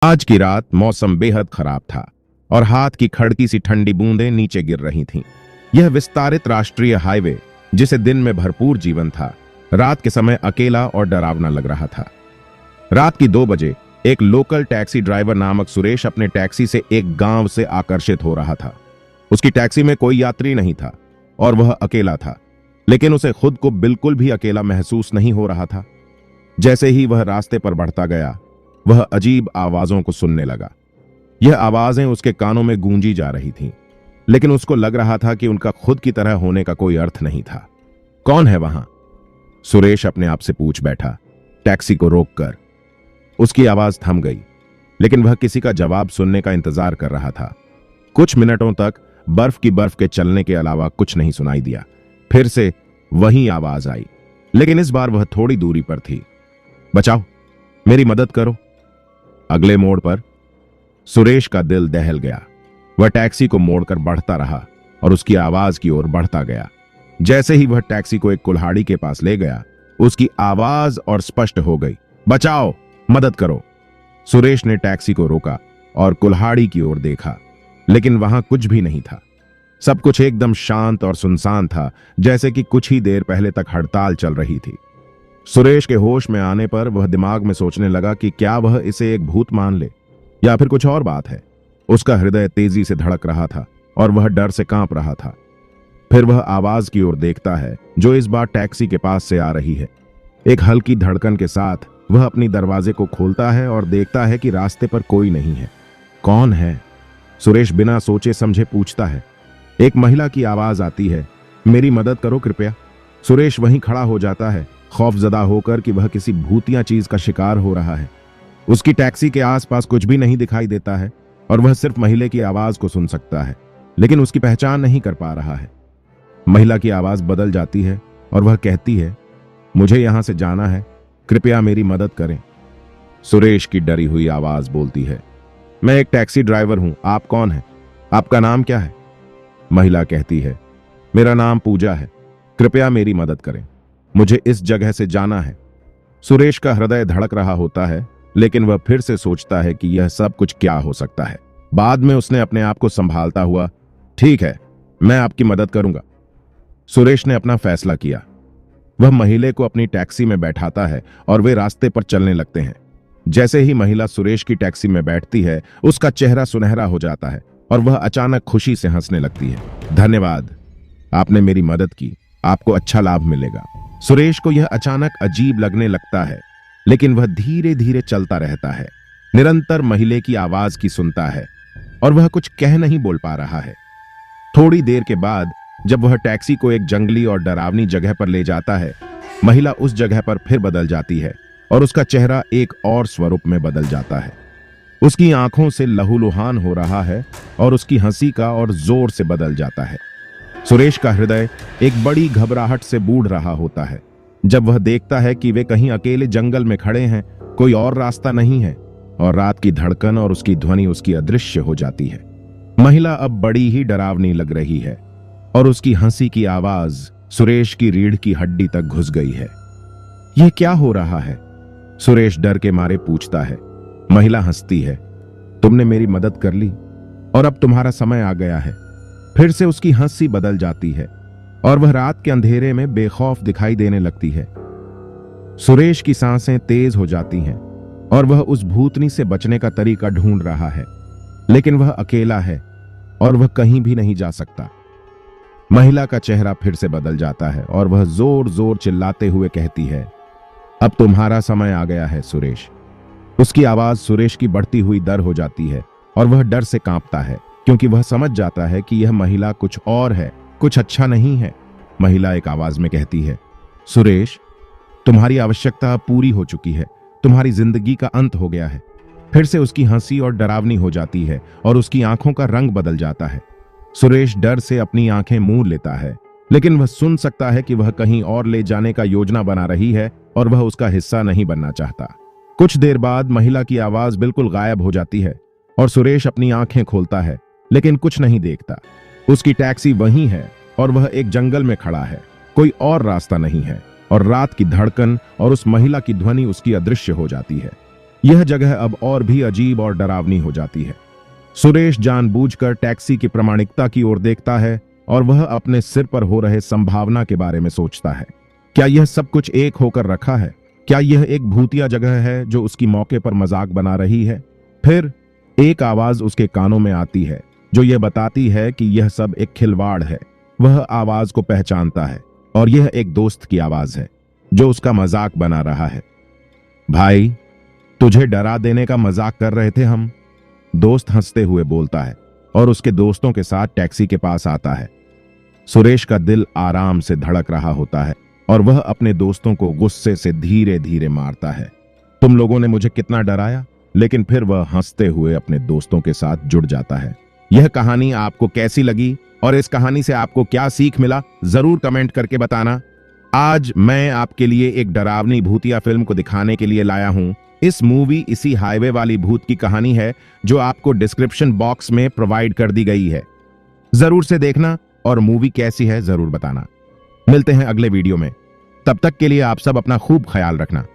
आज की रात मौसम बेहद खराब था और हाथ की खड़की सी ठंडी बूंदें नीचे गिर रही थीं। यह विस्तारित राष्ट्रीय हाईवे, जिसे दिन में भरपूर जीवन था, रात के समय अकेला और डरावना लग रहा था। रात की 2 बजे एक लोकल टैक्सी ड्राइवर नामक सुरेश अपने टैक्सी से एक गांव से आकर्षित हो रहा था। उसकी टैक्सी में कोई यात्री नहीं था और वह अकेला था, लेकिन उसे खुद को बिल्कुल भी अकेला महसूस नहीं हो रहा था। जैसे ही वह रास्ते पर बढ़ता गया, वह अजीब आवाजों को सुनने लगा। यह आवाजें उसके कानों में गूंजी जा रही थीं, लेकिन उसको लग रहा था कि उनका खुद की तरह होने का कोई अर्थ नहीं था। कौन है वहां? सुरेश अपने आप से पूछ बैठा, टैक्सी को रोककर। उसकी आवाज थम गई, लेकिन वह किसी का जवाब सुनने का इंतजार कर रहा था। कुछ मिनटों तक बर्फ के चलने के अलावा कुछ नहीं सुनाई दिया। फिर से वही आवाज आई, लेकिन इस बार वह थोड़ी दूरी पर थी। बचाओ, मेरी मदद करो। अगले मोड़ पर सुरेश का दिल दहल गया। वह टैक्सी को मोड़कर बढ़ता रहा और उसकी आवाज की ओर बढ़ता गया। जैसे ही वह टैक्सी को एक कुल्हाड़ी के पास ले गया, उसकी आवाज और स्पष्ट हो गई, बचाओ, मदद करो। सुरेश ने टैक्सी को रोका और कुल्हाड़ी की ओर देखा, लेकिन वहां कुछ भी नहीं था। सब कुछ एकदम शांत और सुनसान था, जैसे कि कुछ ही देर पहले तक हड़ताल चल रही थी। सुरेश के होश में आने पर वह दिमाग में सोचने लगा कि क्या वह इसे एक भूत मान ले या फिर कुछ और बात है। उसका हृदय तेजी से धड़क रहा था और वह डर से कांप रहा था। फिर वह आवाज की ओर देखता है, जो इस बार टैक्सी के पास से आ रही है। एक हल्की धड़कन के साथ वह अपनी दरवाजे को खोलता है और देखता है कि रास्ते पर कोई नहीं है। कौन है? सुरेश बिना सोचे समझे पूछता है। एक महिला की आवाज आती है, मेरी मदद करो कृपया। सुरेश वहीं खड़ा हो जाता है, खौफजदा होकर कि वह किसी भूतिया चीज का शिकार हो रहा है। उसकी टैक्सी के आसपास कुछ भी नहीं दिखाई देता है और वह सिर्फ महिला की आवाज को सुन सकता है, लेकिन उसकी पहचान नहीं कर पा रहा है। महिला की आवाज बदल जाती है और वह कहती है, मुझे यहां से जाना है, कृपया मेरी मदद करें। सुरेश की डरी हुई आवाज बोलती है, मैं एक टैक्सी ड्राइवर हूं, आप कौन हैं? आपका नाम क्या है? महिला कहती है, मेरा नाम पूजा है, कृपया मेरी मदद करें, मुझे इस जगह से जाना है। सुरेश का हृदय धड़क रहा होता है, लेकिन वह फिर से सोचता है कि यह सब कुछ क्या हो सकता है। बाद में उसने अपने आप को संभालता हुआ, ठीक है, मैं आपकी मदद करूंगा। सुरेश ने अपना फैसला किया। वह महिला को अपनी टैक्सी में बैठाता है और वे रास्ते पर चलने लगते हैं। जैसे ही महिला सुरेश की टैक्सी में बैठती है, उसका चेहरा सुनहरा हो जाता है और वह अचानक खुशी से हंसने लगती है। धन्यवाद, आपने मेरी मदद की, आपको अच्छा लाभ मिलेगा। सुरेश को यह अचानक अजीब लगने लगता है, लेकिन वह धीरे धीरे चलता रहता है, निरंतर महिला की आवाज की सुनता है और वह कुछ कह नहीं बोल पा रहा है। थोड़ी देर के बाद जब वह टैक्सी को एक जंगली और डरावनी जगह पर ले जाता है, महिला उस जगह पर फिर बदल जाती है और उसका चेहरा एक और स्वरूप में बदल जाता है। उसकी आंखों से लहूलुहान हो रहा है और उसकी हंसी का और जोर से बदल जाता है। सुरेश का हृदय एक बड़ी घबराहट से बूढ़ रहा होता है जब वह देखता है कि वे कहीं अकेले जंगल में खड़े हैं, कोई और रास्ता नहीं है, और रात की धड़कन और उसकी ध्वनि उसकी अदृश्य हो जाती है। महिला अब बड़ी ही डरावनी लग रही है और उसकी हंसी की आवाज सुरेश की रीढ़ की हड्डी तक घुस गई है। यह क्या हो रहा है? सुरेश डर के मारे पूछता है। महिला हंसती है, तुमने मेरी मदद कर ली और अब तुम्हारा समय आ गया है। फिर से उसकी हंसी बदल जाती है और वह रात के अंधेरे में बेखौफ दिखाई देने लगती है। सुरेश की सांसें तेज हो जाती हैं और वह उस भूतनी से बचने का तरीका ढूंढ रहा है, लेकिन वह अकेला है और वह कहीं भी नहीं जा सकता। महिला का चेहरा फिर से बदल जाता है और वह जोर जोर चिल्लाते हुए कहती है, अब तुम्हारा समय आ गया है सुरेश। उसकी आवाज सुरेश की बढ़ती हुई डर हो जाती है और वह डर से कांपता है, क्योंकि वह समझ जाता है कि यह महिला कुछ और है, कुछ अच्छा नहीं है। महिला एक आवाज में कहती है, सुरेश, तुम्हारी आवश्यकता पूरी हो चुकी है, तुम्हारी जिंदगी का अंत हो गया है। फिर से उसकी हंसी और डरावनी हो जाती है और उसकी आंखों का रंग बदल जाता है। सुरेश डर से अपनी आंखें मूंद लेता है, लेकिन वह सुन सकता है कि वह कहीं और ले जाने का योजना बना रही है और वह उसका हिस्सा नहीं बनना चाहता। कुछ देर बाद महिला की आवाज बिल्कुल गायब हो जाती है और सुरेश अपनी आंखें खोलता है, लेकिन कुछ नहीं देखता। उसकी टैक्सी वहीं है और वह एक जंगल में खड़ा है, कोई और रास्ता नहीं है और रात की धड़कन और उस महिला की ध्वनि उसकी अदृश्य हो जाती है। यह जगह अब और भी अजीब और डरावनी हो जाती है। सुरेश जानबूझकर टैक्सी की प्रामाणिकता की ओर देखता है और वह अपने सिर पर हो रहे संभावना के बारे में सोचता है। क्या यह सब कुछ एक होकर रखा है? क्या यह एक भूतिया जगह है जो उसकी मौके पर मजाक बना रही है? फिर एक आवाज उसके कानों में आती है जो यह बताती है कि यह सब एक खिलवाड़ है। वह आवाज को पहचानता है और यह एक दोस्त की आवाज है जो उसका मजाक बना रहा है। भाई, तुझे डरा देने का मजाक कर रहे थे हम। दोस्त हंसते हुए बोलता है और उसके दोस्तों के साथ टैक्सी के पास आता है। सुरेश का दिल आराम से धड़क रहा होता है और वह अपने दोस्तों को गुस्से से धीरे धीरे मारता है। तुम लोगों ने मुझे कितना डराया। लेकिन फिर वह हंसते हुए अपने दोस्तों के साथ जुड़ जाता है। यह कहानी आपको कैसी लगी और इस कहानी से आपको क्या सीख मिला, जरूर कमेंट करके बताना। आज मैं आपके लिए एक डरावनी भूतिया फिल्म को दिखाने के लिए लाया हूं। इस मूवी इसी हाईवे वाली भूत की कहानी है जो आपको डिस्क्रिप्शन बॉक्स में प्रोवाइड कर दी गई है। जरूर से देखना और मूवी कैसी है जरूर बताना। मिलते हैं अगले वीडियो में। तब तक के लिए आप सब अपना खूब ख्याल रखना।